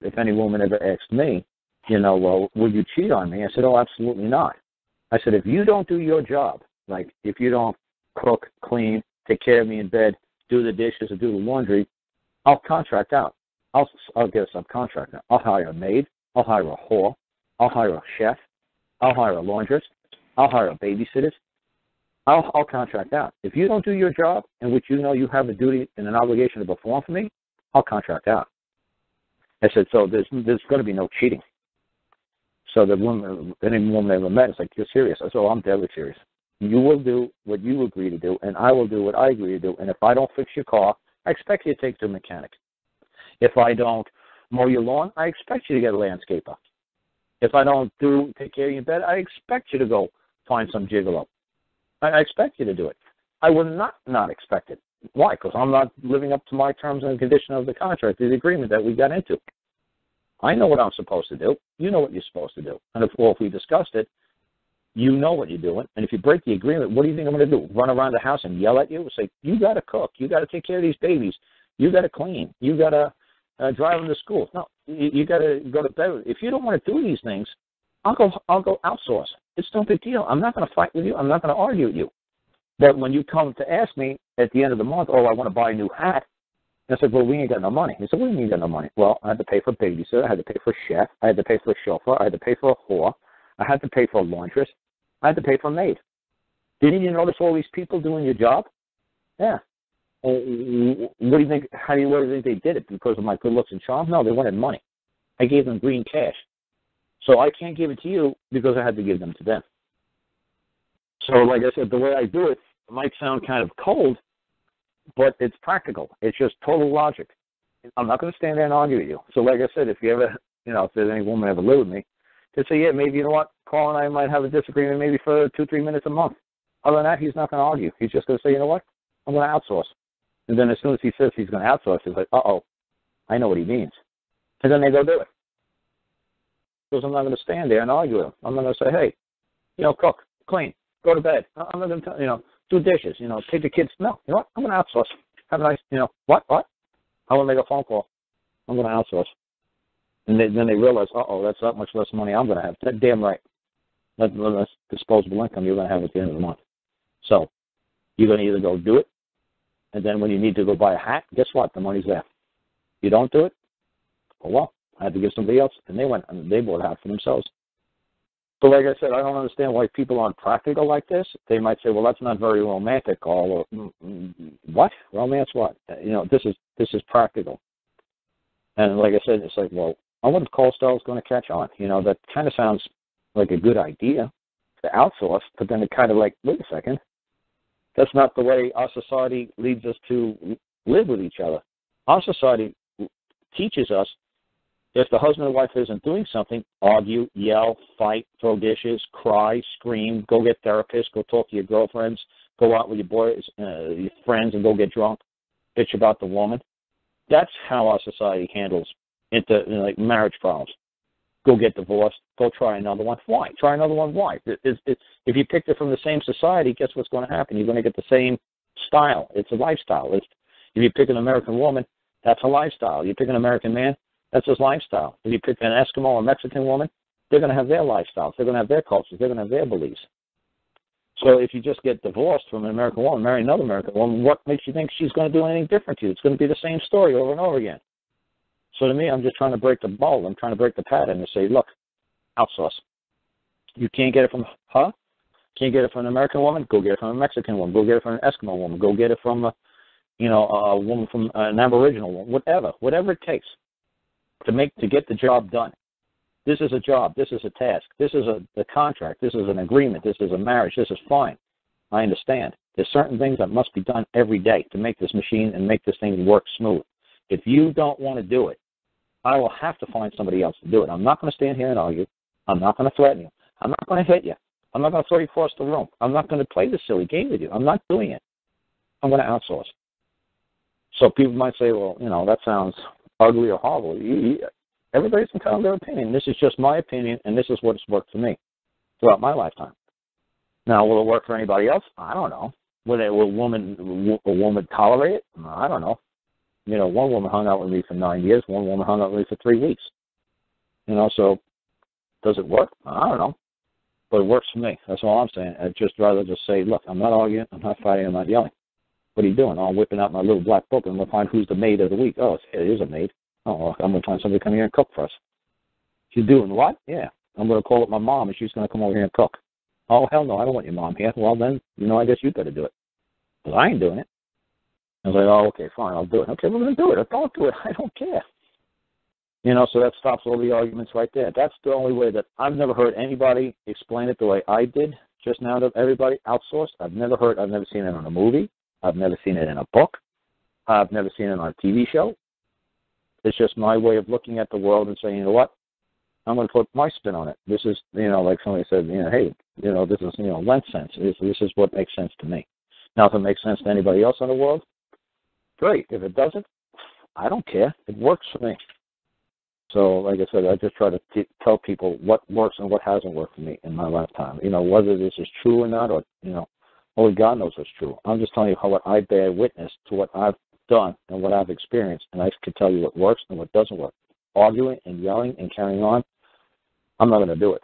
if any woman ever asked me, well, would you cheat on me? I said, oh, absolutely not. I said, if you don't do your job, like if you don't cook, clean, take care of me in bed, do the dishes, or do the laundry, I'll contract out. I'll get a subcontractor. I'll hire a maid. I'll hire a whore. I'll hire a chef. I'll hire a laundress. I'll hire a babysitter. I'll contract out. If you don't do your job, in which you have a duty and an obligation to perform for me, I'll contract out. I said, so there's going to be no cheating. So the woman, any woman I ever met, is like, you're serious? I said, oh, I'm deadly serious. You will do what you agree to do, and I will do what I agree to do. And if I don't fix your car, I expect you to take it to a mechanic. If I don't mow your lawn, I expect you to get a landscaper. If I don't take care of your bed, I expect you to go find some gigolo. I expect you to do it. I will not expect it. Why? Because I'm not living up to my terms and conditions of the contract, the agreement that we got into. I know what I'm supposed to do. You know what you're supposed to do. And if we discussed it, you know what you're doing. And if you break the agreement, what do you think I'm going to do? Run around the house and yell at you? Say, you got to cook. You got to take care of these babies. You got to clean. You got to drive them to school. No, you got to go to bed. If you don't want to do these things, I'll go outsource. It's no big deal. I'm not going to fight with you. I'm not going to argue with you. But when you come to ask me at the end of the month, oh, I want to buy a new hat, I said, well, we ain't got no money. He said, what do you mean you got no money? Well, I had to pay for a babysitter. I had to pay for a chef. I had to pay for a chauffeur. I had to pay for a whore. I had to pay for a laundress. I had to pay for a maid. Didn't you notice all these people doing your job? Yeah. What do you think? What do you think they did it? Because of my good looks and charm? No, they wanted money. I gave them green cash. So I can't give it to you because I had to give them to them. So like I said, the way I do it might sound kind of cold, but it's practical. It's just total logic. I'm not going to stand there and argue with you. So like I said, if you ever, if there's any woman ever live with me, to say, yeah, maybe, you know what, Carl and I might have a disagreement maybe for 2-3 minutes a month. Other than that, he's not going to argue. He's just going to say, you know what, I'm going to outsource. And then as soon as he says he's going to outsource, he's like, uh-oh, I know what he means. And then they go do it. Because I'm not going to stand there and argue with him. I'm not going to say, hey, cook, clean, go to bed. I'm not going to, do dishes, take the kids. No, you know what, I'm going to outsource. Have a nice, what? I want to make a phone call. I'm going to outsource. And then they realize, uh-oh, that's that much less money I'm going to have. That's damn right. That's disposable income you're going to have at the end of the month. So you're going to either go do it, and then when you need to go buy a hat, guess what? The money's there. You don't do it, oh, well, I had to give somebody else, and they went and they bought a hat for themselves. So like I said, I don't understand why people aren't practical like this. They might say, well, that's not very romantic, Carl. Or, what? Romance what? This is practical. And like I said, it's like, well, I wonder if Carl Styles is going to catch on. That kind of sounds like a good idea to outsource, but then it kind of like, wait a second. That's not the way our society leads us to live with each other. Our society teaches us if the husband or wife isn't doing something, argue, yell, fight, throw dishes, cry, scream, go get therapists, go talk to your girlfriends, go out with your boys, your friends and go get drunk, bitch about the woman. That's how our society handles like marriage problems. Go get divorced. Go try another one. Why? Try another one. Why? If you picked it from the same society, guess what's going to happen? You're going to get the same style. It's a lifestyle. If you pick an American woman, that's a lifestyle. You pick an American man, that's his lifestyle. If you pick an Eskimo or Mexican woman, they're going to have their lifestyles. They're going to have their cultures. They're going to have their beliefs. So if you just get divorced from an American woman, marry another American woman, what makes you think she's going to do anything different to you? It's going to be the same story over and over again. So to me, I'm just trying to break the mold. I'm trying to break the pattern and say, look, outsource. You can't get it from her? Can't get it from an American woman? Go get it from a Mexican woman. Go get it from an Eskimo woman. Go get it from a woman from an Aboriginal woman. Whatever it takes to get the job done. This is a job. This is a task. This is a contract. This is an agreement. This is a marriage. This is fine. I understand. There's certain things that must be done every day to make this machine and make this thing work smooth. If you don't want to do it, I will have to find somebody else to do it. I'm not going to stand here and argue. I'm not going to threaten you. I'm not going to hit you. I'm not going to throw you across the room. I'm not going to play this silly game with you. I'm not doing it. I'm going to outsource. So people might say, well, that sounds ugly or horrible. Everybody's entitled to their opinion. This is just my opinion, and this is what's worked for me throughout my lifetime. Now, will it work for anybody else? I don't know. Will a woman tolerate it? I don't know. one woman hung out with me for 9 years, one woman hung out with me for 3 weeks. So does it work? I don't know. But it works for me. That's all I'm saying. I'd just rather just say, look, I'm not arguing, I'm not fighting, I'm not yelling. What are you doing? Oh, I'm whipping out my little black book and we'll find who's the maid of the week. Oh, it is a maid. Oh, well, I'm going to find somebody to come here and cook for us. She's doing what? Yeah. I'm going to call up my mom and she's going to come over here and cook. Oh, hell no, I don't want your mom here. Well, then, I guess you got to do it. But I ain't doing it. I was like, oh, okay, fine, I'll do it. Okay, we're going to do it. Or don't do it. I don't care. So that stops all the arguments right there. That's the only way that I've never heard anybody explain it the way I did just now to everybody outsourced. I've never seen it on a movie. I've never seen it in a book. I've never seen it on a TV show. It's just my way of looking at the world and saying, you know what? I'm going to put my spin on it. This is, like somebody said, hey, this is, Lentz sense. This is what makes sense to me. Now, if it makes sense to anybody else in the world, great. If it doesn't, I don't care. It works for me. So, like I said, I just try to tell people what works and what hasn't worked for me in my lifetime. Whether this is true or not, or, only God knows what's true. I'm just telling you what I bear witness to what I've done and what I've experienced, and I can tell you what works and what doesn't work. Arguing and yelling and carrying on, I'm not going to do it.